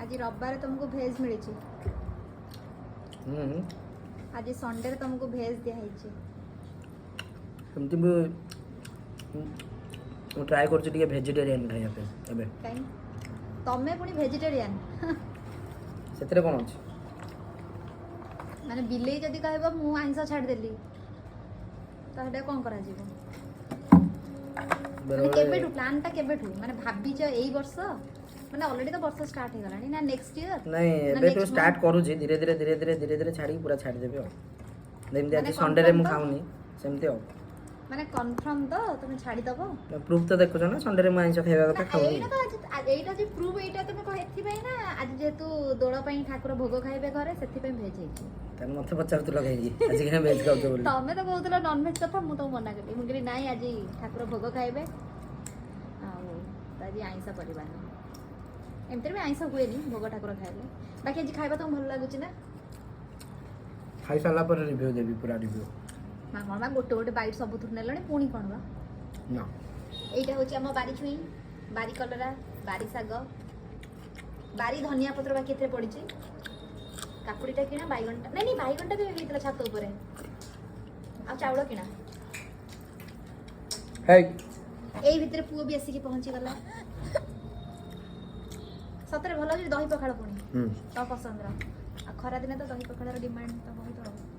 आज रविवार तुमको भेज मिली आज संडे तुमको भेज दिया है हमती भी ट्राई कर ଟିକେ वेजिटेरियन खाଇବା ପାଇଁ ଏବେ କାଇଁ ତମେ ପୁଣି ଭେଜିଟେରିଆନ୍ ସେଥିରେ କ'ଣ ଅଛି ମାନେ ବିଲେଇ ଯଦି କହିବ ମୁଁ ଆଇଁଷ ଛାଡ଼ିଦେଲି ତାହେଲେ କ'ଣ କରାଯିବ ମାନେ କେବେଠୁ ପ୍ଲାନ୍ଟା କେବେଠୁ ମାନେ ଭାବିଛ ଏଇ ବର୍ଷ ମାନେ ଅଲରେଡି ତ ବର୍ଷ ଷ୍ଟାର୍ଟ ହେଇଗଲାଣି ନା ନେକ୍ସଟ ଇୟର ନାଇଁ ଏବେଠୁ ଷ୍ଟାର୍ଟ କରୁଛି ଧୀରେ ଧୀରେ ଛାଡ଼ିକି ପୁରା ଛାଡ଼ିଦେବି ଆଉ ଯେମିତି ଆଜି ସଣ୍ଡେରେ ମୁଁ ଖାଉନି ସେମିତି ଆଉ ମାନେ କନଫର୍ମ ତ ତମେ ଛାଡ଼ିଦବ ପ୍ରୁଫ୍ ତ ଦେଖୁଛ ନା ସଣ୍ଡେରେ ମୁଁ ଆଇଁଷ ଖାଇବା କଥା ଖାଉନି ଏଇଟା ଯେ ପ୍ରୁଫ୍ ଏଇଟା ତମେ କହ ଏଥିପାଇଁ ନା ଆଜି ଯେହେତୁ ଦୋଳ ପାଇଁ ଠାକୁର ଭୋଗ ଖାଇବେ ଘରେ ସେଥିପାଇଁ ଭେଜ୍ ହେଇଛି ତାହେଲେ ମୋତେ ପଚାରୁଥିଲ କାହିଁକି ଆଜି କାହିଁ ଭେଜ୍ ଖାଉଛ ବୋଲି ତମେ ତ କହୁଥିଲ ନନଭେଜ୍ କଥା ମୁଁ ତ ମନା କଲି ମୁଁ କହିଲି ନାଇଁ ଆଜି ଠାକୁର ଭୋଗ ଖାଇବେ ଆଉ ଆଜି ଆଇଁଷ କରିବାନି ଏମିତିରେ ବି ଆଇଁଷ ହୁଏନି ଭୋଗ ଠାକୁର ଖାଇଲେ ବାକି ଆଜି ଖାଇବା ତମକୁ ଭଲ ଲାଗୁଛି ନା ଖାଇସାରିଲା ପରେ ରିଭ୍ୟୁ ଦେବି ପୁରା ରିଭ୍ୟୁ ମାମା ଗୋଟେ ଗୋଟେ ବାଇଟ୍ ସବୁଥିରୁ ନେଲଣି ପୁଣି କ'ଣ ବା ନା এইটা হচ্ছে আমার বাড়ি ছুঁই বাড়ি কলরা বাড়ি শাগ বাড়ি ধনিয়া পত্র বাকি এতে পড়িছে কাকুড়িটা কিনা বাইগনটা নাই নাই বাইগনটা ବି ହେଇଥିଲା ଛାତ ଉପରେ ଆଉ ଚାଉଳ କିଣା ହେଇ ଏଇ ଭିତରେ ପୁଅ ବି ଆସିକି ପହଞ୍ଚିଗଲା ସତରେ ଭଲ ଅଛି ଦହି ପଖାଳ ପୁଣି ତ ପସନ୍ଦର ଆଉ ଖରା ଦିନେ ତ ଦହି ପଖାଳର ଡିମାଣ୍ଡ ତ ବହୁତ ରହୁଛି